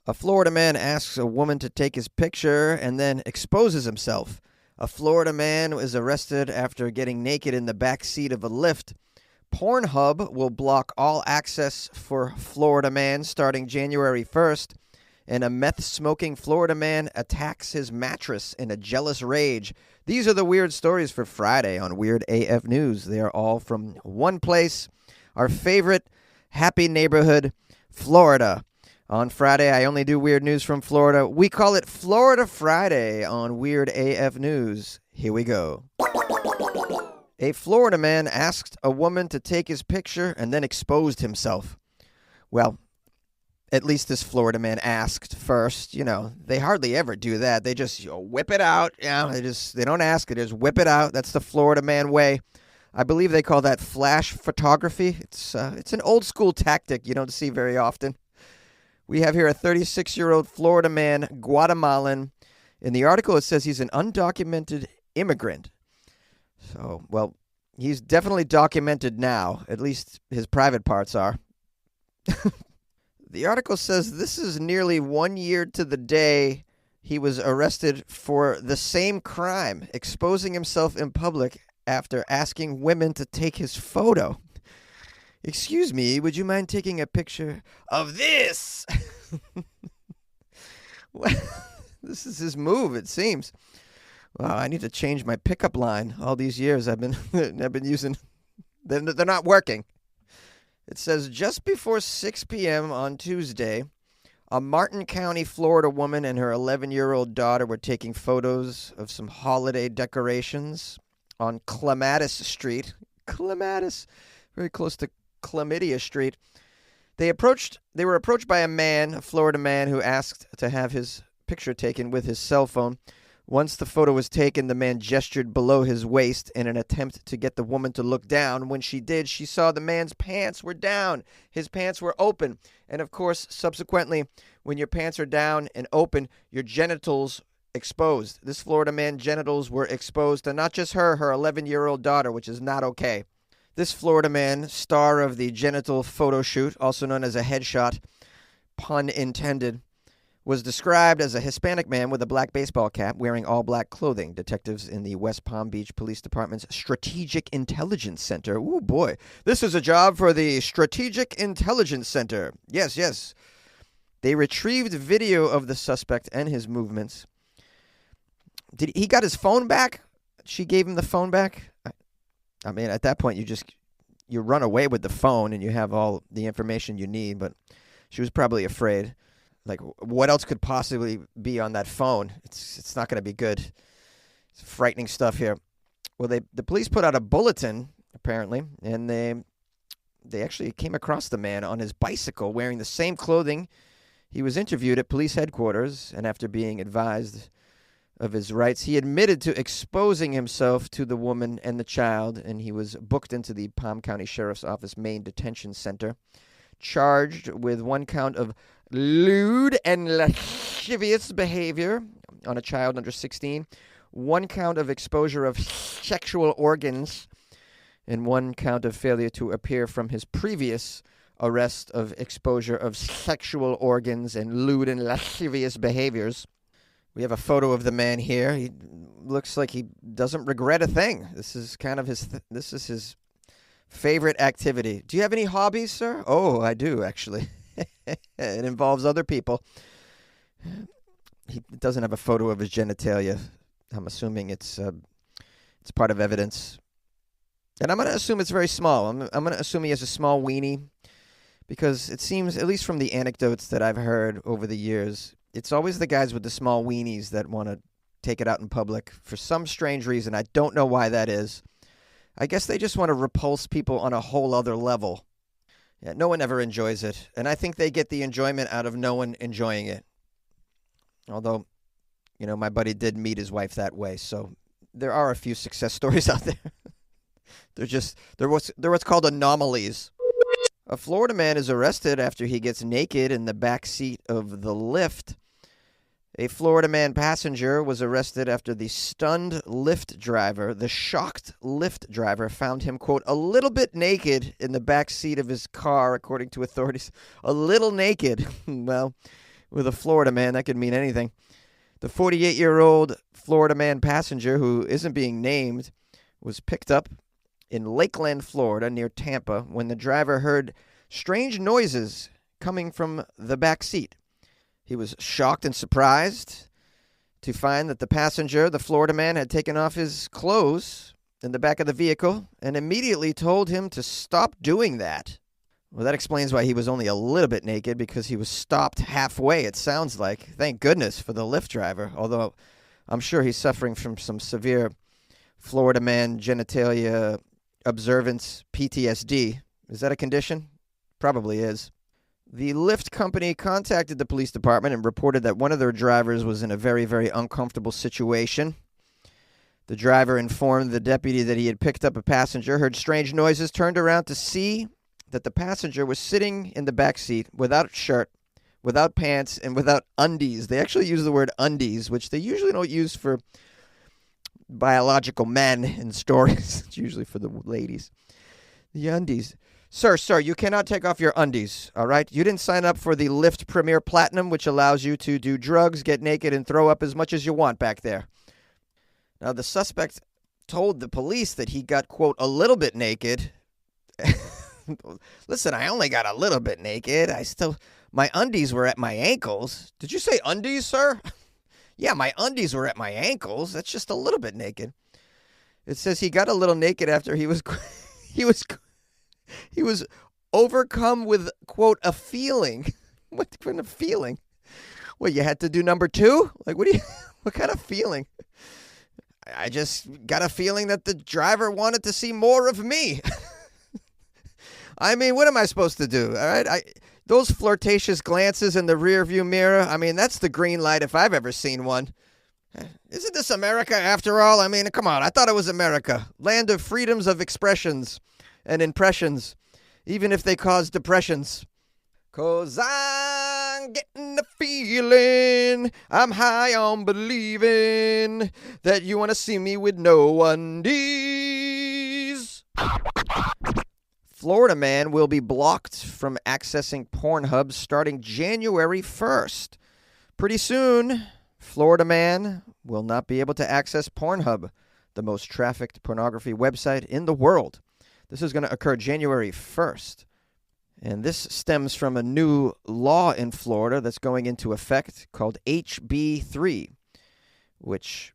A Florida man asks a woman to take his picture and then exposes himself. A Florida man is arrested after getting naked in the back seat of a Lyft. Pornhub will block all access for Florida man starting January 1st. And a meth-smoking Florida man attacks his mattress in a jealous rage. These are the weird stories for Friday on Weird AF News. They are all from one place, our favorite happy neighborhood, Florida. On Friday, I only do weird news from Florida. We call it Florida Friday on Weird AF News. Here we go. A Florida man asked a woman to take his picture and then exposed himself. Well, at least this Florida man asked first. You know, they hardly ever do that. They just whip it out. Yeah, they don't ask it. They just whip it out. That's the Florida man way. I believe they call that flash photography. It's an old school tactic you don't see very often. We have here a 36-year-old Florida man, Guatemalan. In the article, it says he's an undocumented immigrant. So, well, he's definitely documented now. At least his private parts are. The article says this is nearly 1 year to the day he was arrested for the same crime, exposing himself in public after asking women to take his photo. Excuse me, would you mind taking a picture of this? This is his move, it seems. Wow, I need to change my pickup line. All these years I've been using. They're not working. It says just before 6 p.m. on Tuesday, a Martin County, Florida woman and her 11-year-old daughter were taking photos of some holiday decorations on Clematis Street. Clematis, very close to Chlamydia Street. They were approached by a Florida man, who asked to have his picture taken with his cell phone. Once the photo was taken, the man gestured below his waist in an attempt to get the woman to look down. When she did, she saw the man's pants were down. His pants were open. And of course, subsequently, when your pants are down and open, your genitals exposed. This Florida man's genitals were exposed to not just her 11-year-old daughter, which is not okay. This Florida man, star of the genital photo shoot, also known as a headshot, pun intended, was described as a Hispanic man with a black baseball cap wearing all black clothing. Detectives in the West Palm Beach Police Department's Strategic Intelligence Center. Ooh, boy. This is a job for the Strategic Intelligence Center. Yes. They retrieved video of the suspect and his movements. He got his phone back? She gave him the phone back? I mean, at that point, you run away with the phone and you have all the information you need, but she was probably afraid. Like, what else could possibly be on that phone? It's not going to be good. It's frightening stuff here. Well, the police put out a bulletin, apparently, and they actually came across the man on his bicycle wearing the same clothing. He was interviewed at police headquarters, and after being advised of his rights, he admitted to exposing himself to the woman and the child, and he was booked into the Palm County Sheriff's Office main detention center, charged with 1 count of lewd and lascivious behavior on a child under 16, 1 count of exposure of sexual organs, and 1 count of failure to appear from his previous arrest of exposure of sexual organs and lewd and lascivious behaviors. We have a photo of the man here. He looks like he doesn't regret a thing. This is kind of his favorite activity. Do you have any hobbies, sir? Oh, I do, actually. It involves other people. He doesn't have a photo of his genitalia. I'm assuming it's part of evidence. And I'm going to assume it's very small. I'm going to assume he has a small weenie, because it seems, at least from the anecdotes that I've heard over the years, it's always the guys with the small weenies that want to take it out in public for some strange reason. I don't know why that is. I guess they just want to repulse people on a whole other level. Yeah, no one ever enjoys it. And I think they get the enjoyment out of no one enjoying it. Although, my buddy did meet his wife that way. So there are a few success stories out there. They're what's called anomalies. A Florida man is arrested after he gets naked in the back seat of the Lyft. A Florida man passenger was arrested after the shocked Lyft driver found him, quote, a little bit naked in the back seat of his car, according to authorities. A little naked. Well, with a Floridaman, that could mean anything. The 48-year-old Floridaman passenger, who isn't being named, was picked up in Lakeland, Florida, near Tampa, when the driver heard strange noises coming from the back seat. He was shocked and surprised to find that the passenger, the Floridaman, had taken off his clothes in the back of the vehicle and immediately told him to stop doing that. Well, that explains why he was only a little bit naked, because he was stopped halfway, it sounds like. Thank goodness for the Lyft driver, although I'm sure he's suffering from some severe Floridaman genitalia observance PTSD. Is that a condition? Probably is. The Lyft company contacted the police department and reported that one of their drivers was in a very, very uncomfortable situation. The driver informed the deputy that he had picked up a passenger, heard strange noises, turned around to see that the passenger was sitting in the back seat without a shirt, without pants, and without undies. They actually use the word undies, which they usually don't use for biological men in stories. It's usually for the ladies. The undies. Sir, you cannot take off your undies, all right? You didn't sign up for the Lyft Premier Platinum, which allows you to do drugs, get naked, and throw up as much as you want back there. Now, the suspect told the police that he got, quote, a little bit naked. Listen, I only got a little bit naked. My undies were at my ankles. Did you say undies, sir? Yeah, my undies were at my ankles. That's just a little bit naked. It says he got a little naked after he was overcome with, quote, a feeling. What kind of feeling? What, you had to do number 2? Like, what kind of feeling? I just got a feeling that the driver wanted to see more of me. I mean, what am I supposed to do? All right, those flirtatious glances in the rearview mirror, I mean, that's the green light if I've ever seen one. Isn't this America after all? I mean, come on, I thought it was America. Land of freedoms of expressions and impressions, even if they cause depressions. 'Cause I'm getting the feeling, I'm high on believing that you want to see me with no undies. Floridaman will be blocked from accessing Pornhub starting January 1st. Pretty soon, Floridaman will not be able to access Pornhub, the most trafficked pornography website in the world. This is going to occur January 1st. And this stems from a new law in Florida that's going into effect called HB3, which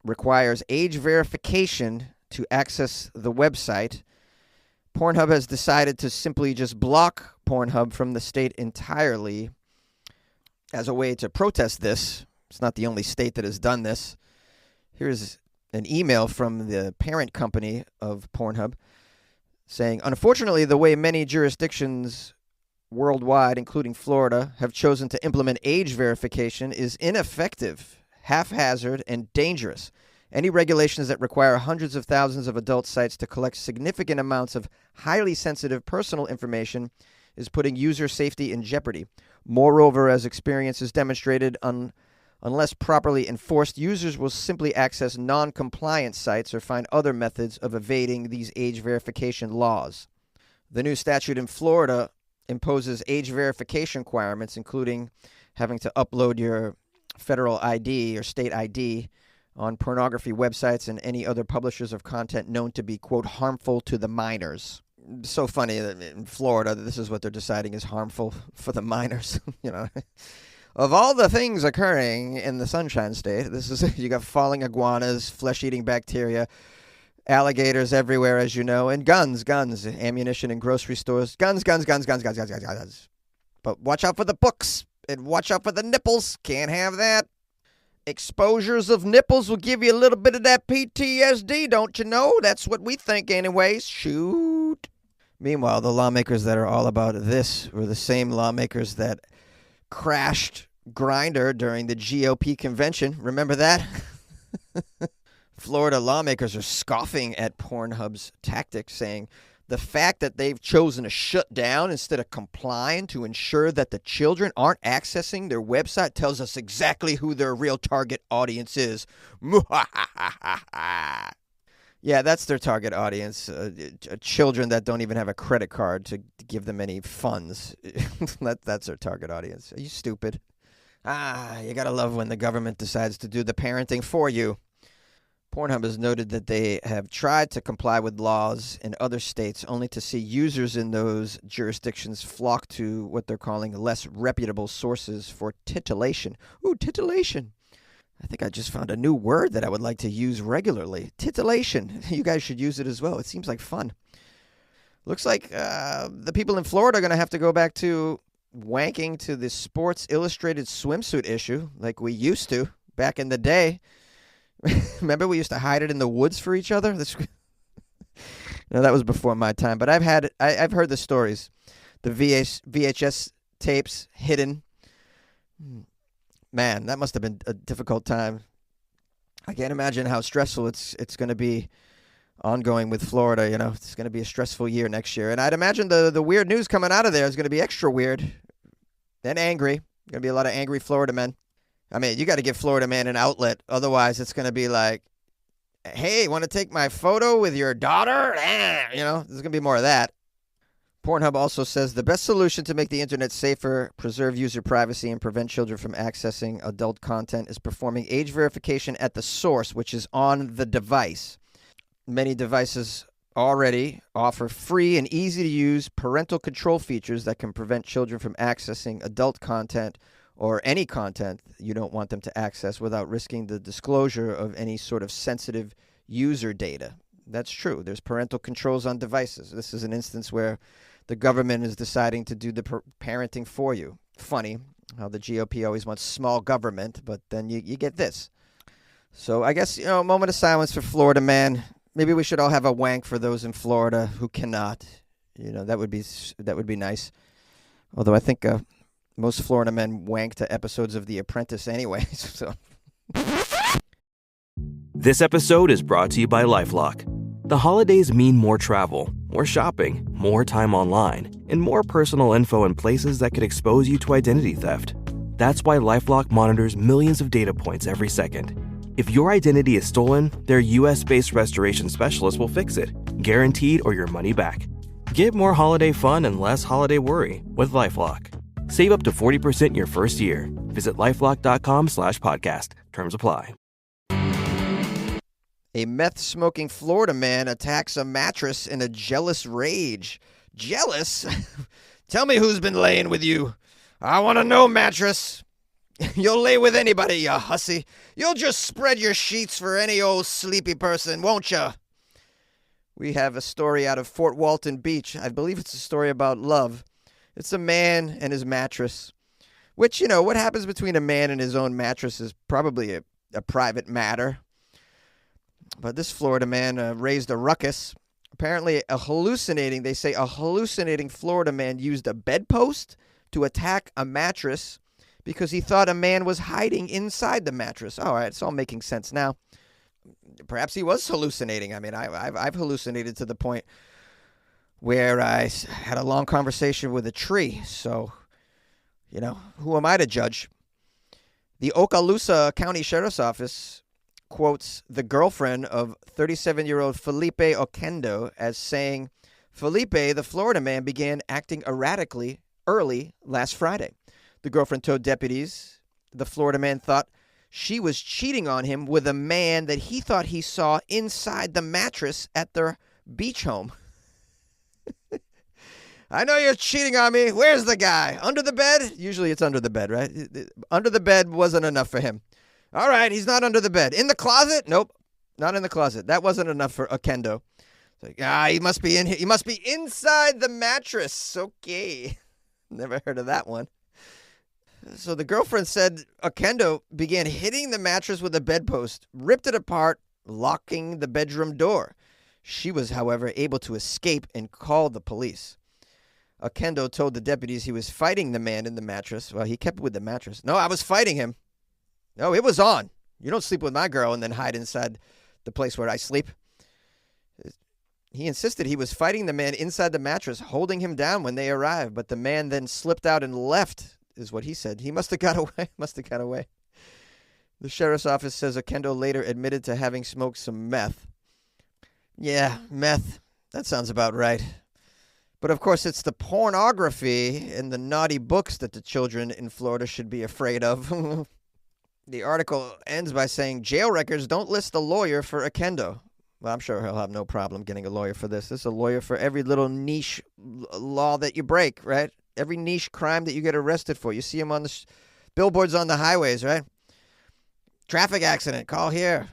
requires age verification to access the website. Pornhub has decided to simply just block Pornhub from the state entirely as a way to protest this. It's not the only state that has done this. Here's an email from the parent company of Pornhub saying, unfortunately, the way many jurisdictions worldwide, including Florida, have chosen to implement age verification is ineffective, haphazard, and dangerous. Any regulations that require hundreds of thousands of adult sites to collect significant amounts of highly sensitive personal information is putting user safety in jeopardy. Moreover, as experience has demonstrated, unless properly enforced, users will simply access non-compliant sites or find other methods of evading these age verification laws. The new statute in Florida imposes age verification requirements, including having to upload your federal ID or state ID on pornography websites and any other publishers of content known to be, quote, harmful to the minors. So funny that in Florida, this is what they're deciding is harmful for the minors, you know. Of all the things occurring in the Sunshine State, this is, you got falling iguanas, flesh-eating bacteria, alligators everywhere, as you know, and guns, ammunition in grocery stores, guns. But watch out for the books, and watch out for the nipples. Can't have that. Exposures of nipples will give you a little bit of that PTSD, don't you know? That's what we think anyways. Shoot. Meanwhile, the lawmakers that are all about this were the same lawmakers that crashed Grindr during the GOP convention. Remember that? Florida lawmakers are scoffing at Pornhub's tactics, saying the fact that they've chosen to shut down instead of complying to ensure that the children aren't accessing their website tells us exactly who their real target audience is. Yeah, that's their target audience. Children that don't even have a credit card to give them any funds. That's their target audience. Are you stupid? You gotta love when the government decides to do the parenting for you. Pornhub has noted that they have tried to comply with laws in other states only to see users in those jurisdictions flock to what they're calling less reputable sources for titillation. Ooh, titillation. I think I just found a new word that I would like to use regularly. Titillation. You guys should use it as well. It seems like fun. Looks like the people in Florida are going to have to go back to wanking to the Sports Illustrated swimsuit issue like we used to back in the day. Remember, we used to hide it in the woods for each other? No, that was before my time. But I've heard the stories. The VHS tapes hidden. Man, that must have been a difficult time. I can't imagine how stressful it's going to be ongoing with Florida. You know, it's going to be a stressful year next year. And I'd imagine the weird news coming out of there is going to be extra weird and angry. Going to be a lot of angry Florida men. I mean, you got to give Floridaman an outlet. Otherwise, it's going to be like, hey, want to take my photo with your daughter? You know, there's going to be more of that. Pornhub also says the best solution to make the internet safer, preserve user privacy, and prevent children from accessing adult content is performing age verification at the source, which is on the device. Many devices already offer free and easy-to-use parental control features that can prevent children from accessing adult content or any content you don't want them to access without risking the disclosure of any sort of sensitive user data. That's true. There's parental controls on devices. This is an instance where the government is deciding to do the parenting for you. Funny how the GOP always wants small government, but then you get this. So I guess, a moment of silence for Florida man. Maybe we should all have a wank for those in Florida who cannot. That would be nice. Although I think most Florida men wank to episodes of The Apprentice anyway. So. This episode is brought to you by LifeLock. The holidays mean more travel, more shopping, more time online, and more personal info in places that could expose you to identity theft. That's why LifeLock monitors millions of data points every second. If your identity is stolen, their US-based restoration specialist will fix it, guaranteed or your money back. Get more holiday fun and less holiday worry with LifeLock. Save up to 40% your first year. Visit LifeLock.com/podcast. Terms apply. A meth-smoking Florida man attacks a mattress in a jealous rage. Jealous? Tell me who's been laying with you. I want to know, mattress. You'll lay with anybody, you hussy. You'll just spread your sheets for any old sleepy person, won't you? We have a story out of Fort Walton Beach. I believe it's a story about love. It's a man and his mattress, which, what happens between a man and his own mattress is probably a private matter. But this Florida man raised a ruckus. Apparently a hallucinating Florida man used a bedpost to attack a mattress because he thought a man was hiding inside the mattress. All right, it's all making sense now. Perhaps he was hallucinating. I mean, I've hallucinated to the point where I had a long conversation with a tree. So, who am I to judge? The Okaloosa County Sheriff's Office quotes the girlfriend of 37-year-old Felipe Oquendo as saying, Felipe, the Florida man, began acting erratically early last Friday. The girlfriend told deputies the Florida man thought she was cheating on him with a man that he thought he saw inside the mattress at their beach home. I know you're cheating on me. Where's the guy? Under the bed? Usually it's under the bed, right? Under the bed wasn't enough for him. All right, he's not under the bed. In the closet? Nope, not in the closet. That wasn't enough for Oquendo. It's like, he must be in here. He must be inside the mattress. Okay. Never heard of that one. So the girlfriend said Oquendo began hitting the mattress with a bedpost, ripped it apart, locking the bedroom door. She was, however, able to escape and called the police. Oquendo told the deputies he was fighting the man in the mattress. Well, he kept with the mattress. No, I was fighting him. No, it was on. You don't sleep with my girl and then hide inside the place where I sleep. He insisted he was fighting the man inside the mattress, holding him down when they arrived. But the man then slipped out and left, is what he said. He must have got away. The sheriff's office says Oquendo later admitted to having smoked some meth. Yeah, meth. That sounds about right. But of course, it's the pornography and the naughty books that the children in Florida should be afraid of. The article ends by saying jail records don't list a lawyer for a kendo. Well, I'm sure he'll have no problem getting a lawyer for this. There's a lawyer for every little niche law that you break, right? Every niche crime that you get arrested for. You see them on the billboards on the highways, right? Traffic accident, call here.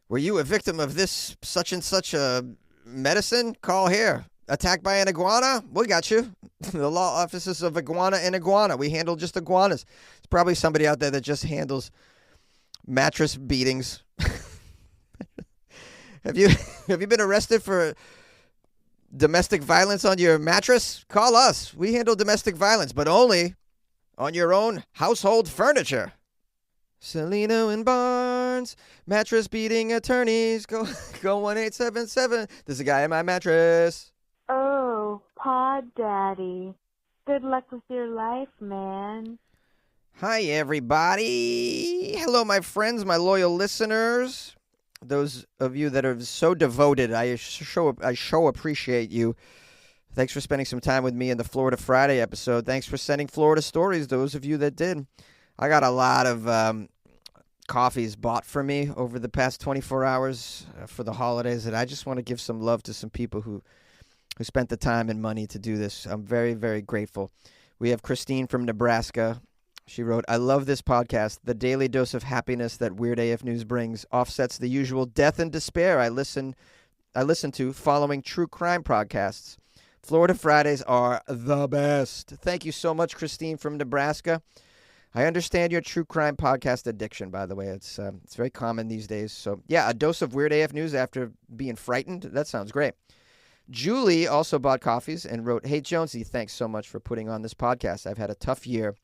Were you a victim of this such and such a medicine? Call here. Attacked by an iguana? We got you. The law offices of iguana and iguana. We handle just iguanas. There's probably somebody out there that just handles mattress beatings. Have you been arrested for domestic violence on your mattress? Call us. We handle domestic violence, but only on your own household furniture. Celino and Barnes, mattress beating attorneys. Go 1877. There's a guy in my mattress. Oh, Pod Daddy. Good luck with your life, man. Hi, everybody. Hello, my friends, my loyal listeners. Those of you that are so devoted, I sure appreciate you. Thanks for spending some time with me in the Florida Friday episode. Thanks for sending Florida stories, those of you that did. I got a lot of coffees bought for me over the past 24 hours for the holidays, and I just want to give some love to some people who spent the time and money to do this. I'm very, very grateful. We have Christine from Nebraska. She wrote, I love this podcast. The daily dose of happiness that Weird AF News brings offsets the usual death and despair I listen to following true crime podcasts. Florida Fridays are the best. Thank you so much, Christine from Nebraska. I understand your true crime podcast addiction, by the way. It's very common these days. So, yeah, a dose of Weird AF News after being frightened. That sounds great. Julie also bought coffees and wrote, Hey, Jonesy, thanks so much for putting on this podcast. I've had a tough year,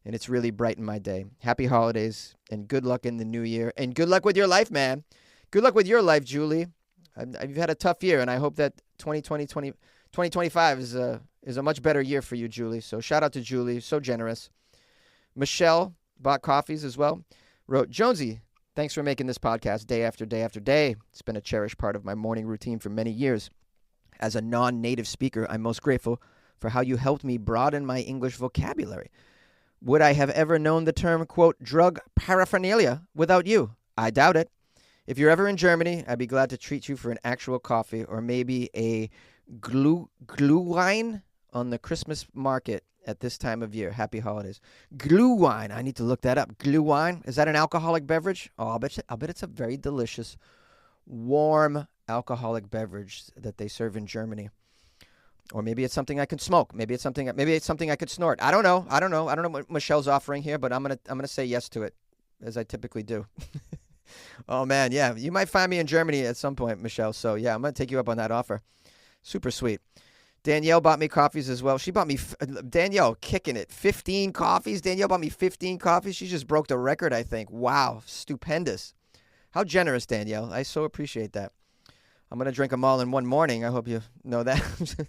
and it's really brightened my day. Happy holidays, and good luck in the new year. And good luck with your life, man. Good luck with your life, Julie. You've had a tough year, and I hope that 2025 is a much better year for you, Julie. So shout out to Julie. So generous. Michelle bought coffees as well. Wrote, Jonesy, thanks for making this podcast day after day after day. It's been a cherished part of my morning routine for many years. As a non-native speaker, I'm most grateful for how you helped me broaden my English vocabulary. Would I have ever known the term, quote, drug paraphernalia without you? I doubt it. If you're ever in Germany, I'd be glad to treat you for an actual coffee or maybe a Glühwein on the Christmas market at this time of year. Happy holidays. Glühwein. I need to look that up. Glühwein. Is that an alcoholic beverage? Oh, I'll bet it's a very delicious, warm alcoholic beverage that they serve in Germany. Or maybe it's something I can smoke. Maybe it's something I could snort. I don't know. I don't know what Michelle's offering here, but I'm gonna say yes to it, as I typically do. Oh man, yeah. You might find me in Germany at some point, Michelle. So yeah, I'm gonna take you up on that offer. Super sweet. Danielle bought me coffees as well. She bought me Danielle kicking it. 15 coffees. Danielle bought me 15 coffees. She just broke the record, I think. Wow, stupendous. How generous, Danielle. I so appreciate that. I'm going to drink them all in one morning. I hope you know that.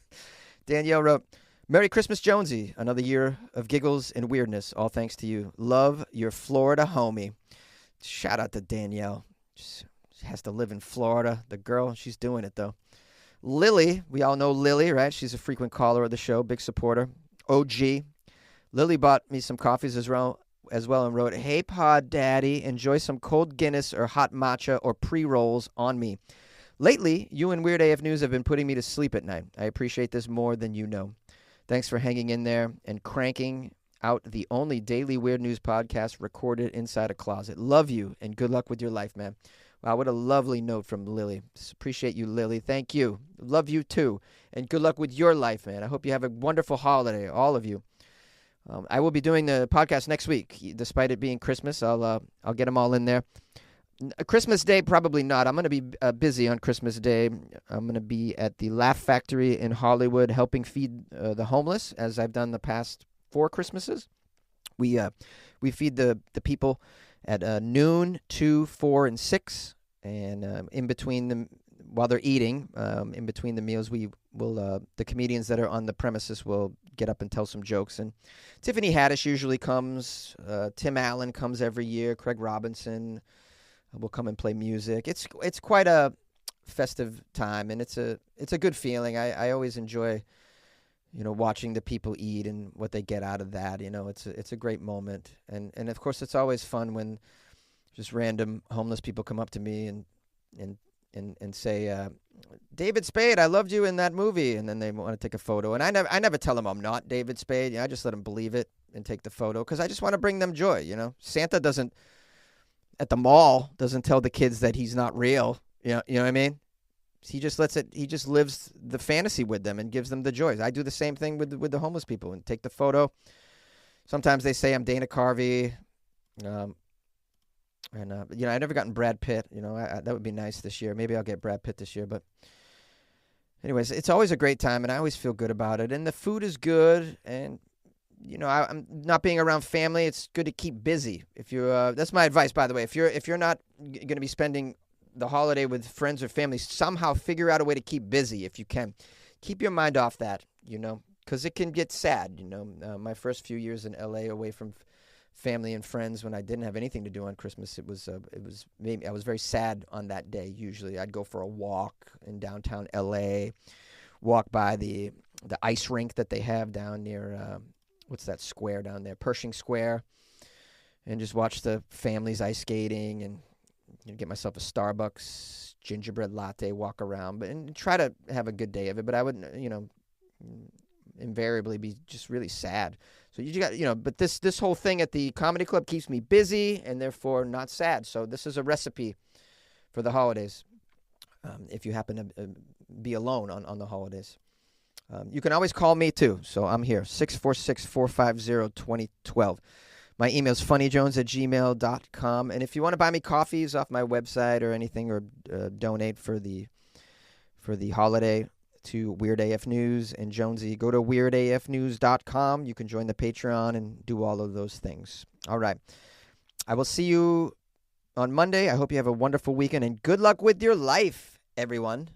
Danielle wrote, Merry Christmas, Jonesy. Another year of giggles and weirdness. All thanks to you. Love, your Florida homie. Shout out to Danielle. She has to live in Florida. The girl, she's doing it, though. Lily, we all know Lily, right? She's a frequent caller of the show, big supporter. OG. Lily bought me some coffees as well and wrote, Hey, Pod Daddy, enjoy some cold Guinness or hot matcha or pre-rolls on me. Lately, you and Weird AF News have been putting me to sleep at night. I appreciate this more than you know. Thanks for hanging in there and cranking out the only daily Weird News podcast recorded inside a closet. Love you, and good luck with your life, man. Wow, what a lovely note from Lily. Appreciate you, Lily. Thank you. Love you, too. And good luck with your life, man. I hope you have a wonderful holiday, all of you. I will be doing the podcast next week. Despite it being Christmas, I'll get them all in there. Christmas Day, probably not. I'm going to be busy on Christmas Day. I'm going to be at the Laugh Factory in Hollywood helping feed the homeless, as I've done the past 4 Christmases. We feed the people at noon, 2, 4, and 6, and in between them, while they're eating, in between the meals, we will the comedians that are on the premises will get up and tell some jokes. And Tiffany Haddish usually comes. Tim Allen comes every year. Craig Robinson will come and play music. It's quite a festive time, and it's a good feeling. I always enjoy watching the people eat and what they get out of that. It's a great moment. And of course, it's always fun when just random homeless people come up to me and say, David Spade, I loved you in that movie. And then they want to take a photo. And I never tell them I'm not David Spade. I just let them believe it and take the photo because I just want to bring them joy. Santa doesn't, at the mall, doesn't tell the kids that he's not real. You know what I mean? He just lives the fantasy with them and gives them the joys. I do the same thing with the homeless people and take the photo. Sometimes they say I'm Dana Carvey. I never gotten Brad Pitt. That would be nice this year. Maybe I'll get Brad Pitt this year. But anyways, it's always a great time, and I always feel good about it. And the food is good, and I'm not being around family. It's good to keep busy. If you're, that's my advice, by the way. If you're not going to be spending the holiday with friends or family, somehow figure out a way to keep busy if you can. Keep your mind off that, because it can get sad. My first few years in L.A. away from family and friends when I didn't have anything to do on Christmas, it was maybe I was very sad on that day. Usually I'd go for a walk in downtown L.A., walk by the ice rink that they have down near, what's that square down there, Pershing Square, and just watch the families ice skating and get myself a Starbucks gingerbread latte, walk around, and try to have a good day of it. But I would, invariably be just really sad. So you got, but this whole thing at the comedy club keeps me busy and therefore not sad. So this is a recipe for the holidays. If you happen to be alone on the holidays, you can always call me too. So I'm here, 646-450-2012. My email is funnyjones@gmail.com. And if you want to buy me coffees off my website or anything, or donate for the holiday to Weird AF News and Jonesy, go to weirdafnews.com. You can join the Patreon and do all of those things. All right. I will see you on Monday. I hope you have a wonderful weekend and good luck with your life, everyone.